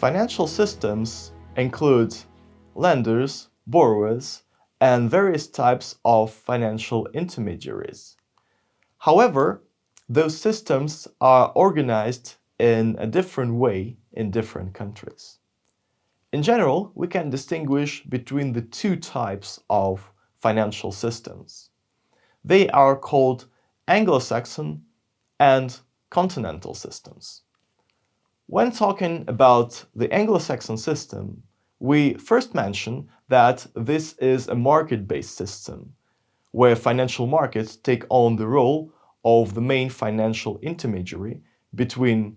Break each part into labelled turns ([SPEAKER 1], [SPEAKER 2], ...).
[SPEAKER 1] Financial systems include lenders, borrowers, and various types of financial intermediaries. However, those systems are organized in a different way in different countries. In general, we can distinguish between the two types of financial systems. They are called Anglo-Saxon and continental systems. When talking about the Anglo-Saxon system, we first mention that this is a market-based system, where financial markets take on the role of the main financial intermediary between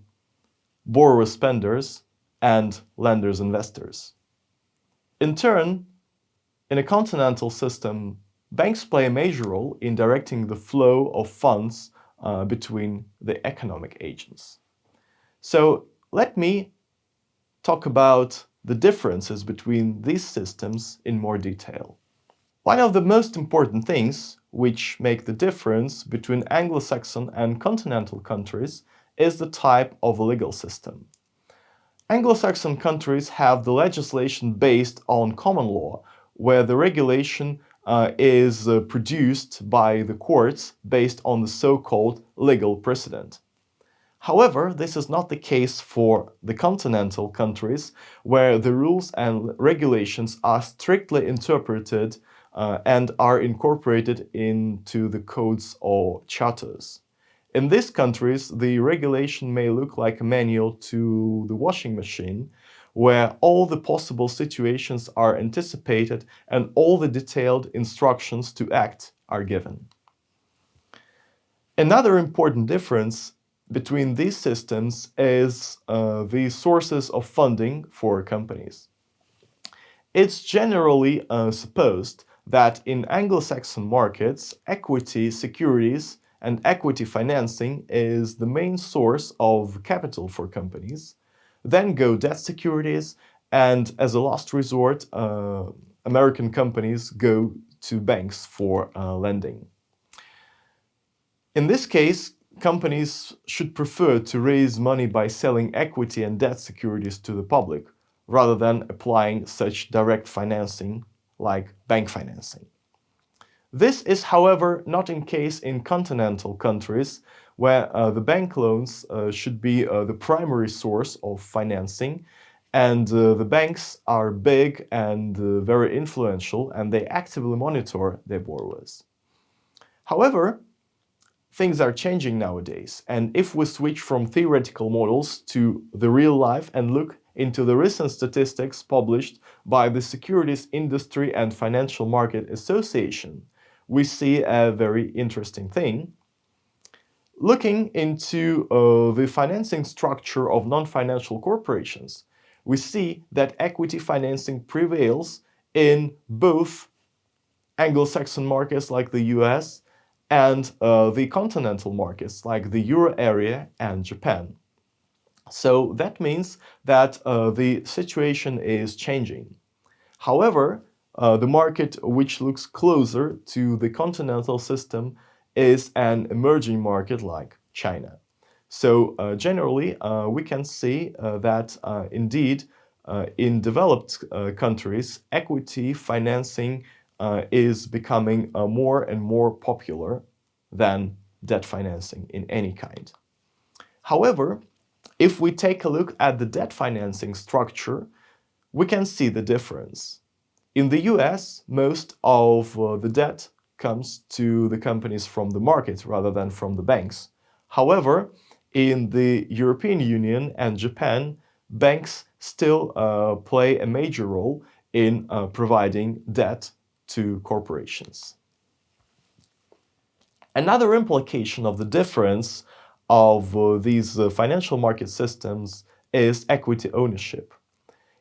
[SPEAKER 1] borrower-spenders and lenders-investors. In turn, in a continental system, banks play a major role in directing the flow of funds between the economic agents. So let me talk about the differences between these systems in more detail. One of the most important things which make the difference between Anglo-Saxon and continental countries is the type of legal system. Anglo-Saxon countries have the legislation based on common law, where the regulation is produced by the courts based on the so-called legal precedent. However, this is not the case for the continental countries, where the rules and regulations are strictly interpreted and are incorporated into the codes or charters. In these countries, the regulation may look like a manual to the washing machine, where all the possible situations are anticipated and all the detailed instructions to act are given. Another important difference between these systems is the sources of funding for companies. It's generally supposed that in Anglo-Saxon markets, equity securities and equity financing is the main source of capital for companies. Then go debt securities, and as a last resort, American companies go to banks for lending. In this case, companies should prefer to raise money by selling equity and debt securities to the public, rather than applying such direct financing like bank financing. This is, however, not in case in continental countries, where the bank loans should be the primary source of financing, and the banks are big and very influential, and they actively monitor their borrowers. However, things are changing nowadays, and if we switch from theoretical models to the real life and look into the recent statistics published by the Securities Industry and Financial Market Association, we see a very interesting thing. Looking into the financing structure of non-financial corporations, we see that equity financing prevails in both Anglo-Saxon markets like the US and the continental markets like the Euro area and Japan. So that means that the situation is changing. However, the market which looks closer to the continental system is an emerging market like China. So generally, we can see that indeed in developed countries, equity financing is becoming more and more popular than debt financing in any kind. However, if we take a look at the debt financing structure, we can see the difference. In the US, most of the debt comes to the companies from the market rather than from the banks. However, in the European Union and Japan, banks still play a major role in providing debt to corporations. Another implication of the difference of these financial market systems is equity ownership.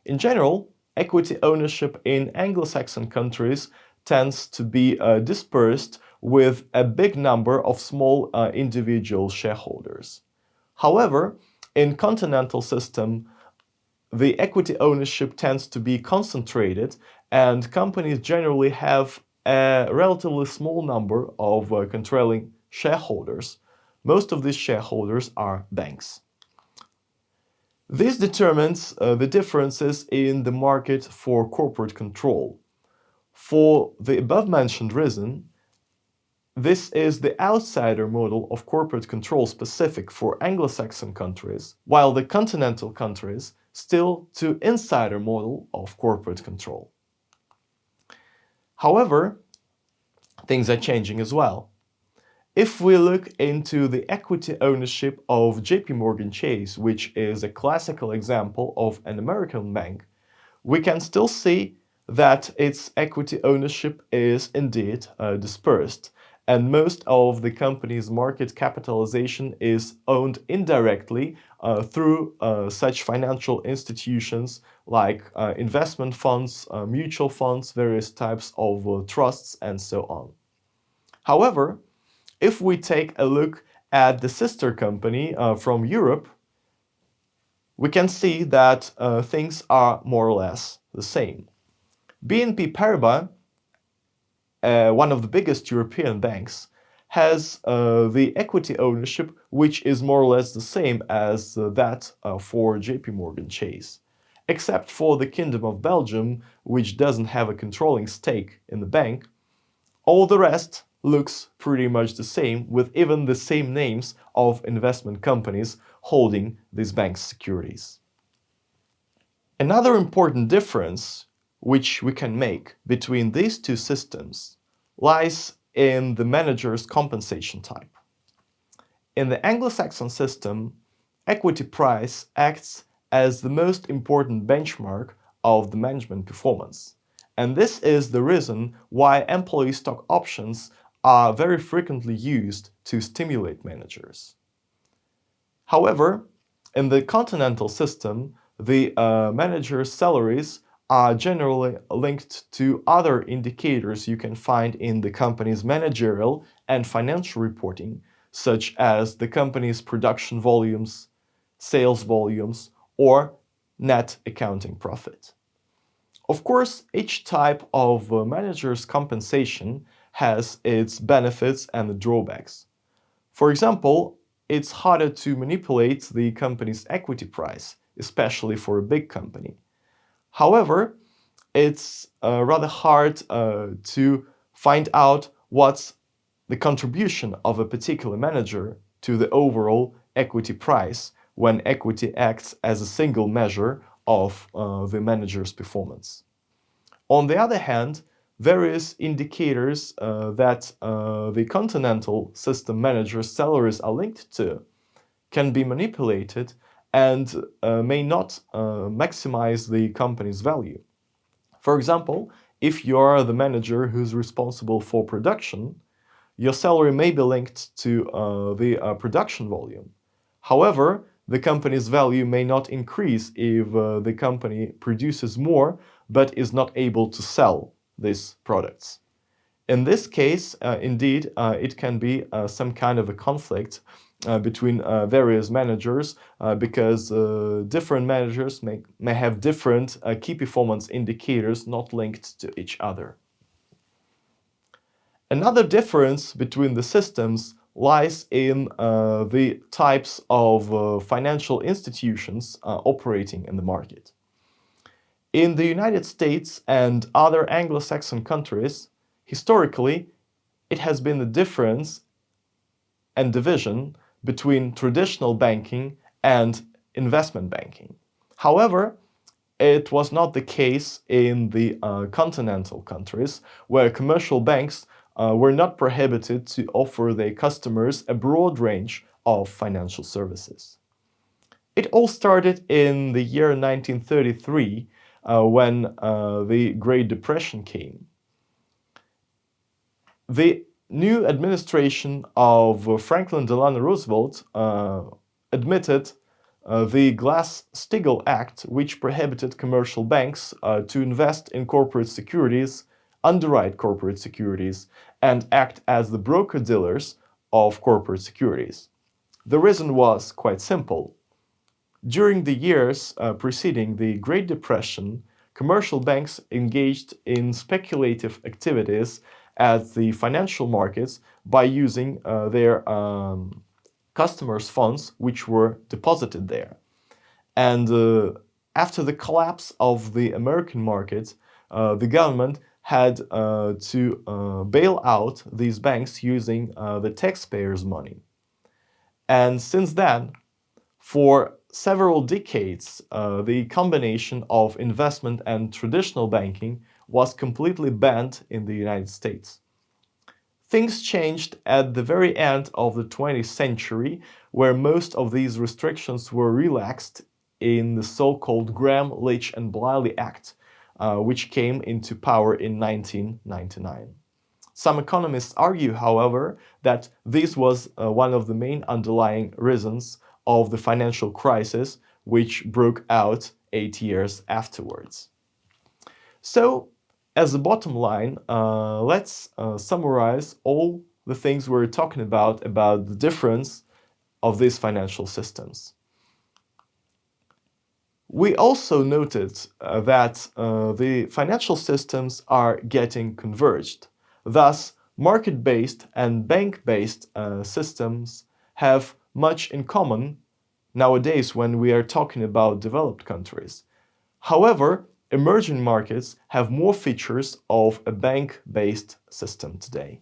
[SPEAKER 1] In general, equity ownership in Anglo-Saxon countries tends to be dispersed with a big number of small individual shareholders. However, in continental system, the equity ownership tends to be concentrated, and companies generally have a relatively small number of controlling shareholders. Most of these shareholders are banks. This determines the differences in the market for corporate control. For the above-mentioned reason, this is the outsider model of corporate control specific for Anglo-Saxon countries, while the continental countries still to insider model of corporate control. However, things are changing as well. If we look into the equity ownership of JP Morgan Chase, which is a classical example of an American bank, we can still see that its equity ownership is indeed dispersed, and most of the company's market capitalization is owned indirectly through such financial institutions like investment funds, mutual funds, various types of trusts, and so on. However, if we take a look at the sister company from Europe, we can see that things are more or less the same. BNP Paribas, one of the biggest European banks, has the equity ownership which is more or less the same as that for JP Morgan Chase, except for the Kingdom of Belgium, which doesn't have a controlling stake in the bank. All the rest looks pretty much the same, with even the same names of investment companies holding these bank securities. Another important difference which we can make between these two systems lies in the manager's compensation type. In the Anglo-Saxon system, equity price acts as the most important benchmark of the management performance. And this is the reason why employee stock options are very frequently used to stimulate managers. However, in the continental system, the managers' salaries are generally linked to other indicators you can find in the company's managerial and financial reporting, such as the company's production volumes, sales volumes, or net accounting profit. Of course, each type of manager's compensation has its benefits and drawbacks. For example, it's harder to manipulate the company's equity price, especially for a big company. However, it's rather hard to find out what's the contribution of a particular manager to the overall equity price when equity acts as a single measure of the manager's performance. On the other hand, various indicators that the continental system manager's salaries are linked to can be manipulated and may not maximize the company's value. For example, if you are the manager who's responsible for production, your salary may be linked to the production volume. However, the company's value may not increase if the company produces more but is not able to sell these products. In this case, indeed, it can be some kind of a conflict between various managers because different managers may have different key performance indicators not linked to each other. Another difference between the systems lies in the types of financial institutions operating in the market. In the United States and other Anglo-Saxon countries, historically, it has been the difference and division between traditional banking and investment banking. However, it was not the case in the continental countries, where commercial banks were not prohibited to offer their customers a broad range of financial services. It all started in the year 1933 when the Great Depression came. The new administration of Franklin Delano Roosevelt admitted the Glass-Steagall Act, which prohibited commercial banks to invest in corporate securities, underwrite corporate securities, and act as the broker-dealers of corporate securities. The reason was quite simple. During the years preceding the Great Depression, commercial banks engaged in speculative activities at the financial markets by using their customers' funds which were deposited there. And after the collapse of the American market, the government had to bail out these banks using the taxpayers' money. And since then, for several decades, the combination of investment and traditional banking was completely banned in the United States. Things changed at the very end of the 20th century, where most of these restrictions were relaxed in the so-called Graham-Leach and Bliley Act, which came into power in 1999. Some economists argue, however, that this was one of the main underlying reasons of the financial crisis, which broke out 8 years afterwards. So, as a bottom line, let's summarize all the things we're talking about the difference of these financial systems. We also noted that the financial systems are getting converged. Thus, market-based and bank-based systems have much in common nowadays when we are talking about developed countries. However, emerging markets have more features of a bank-based system today.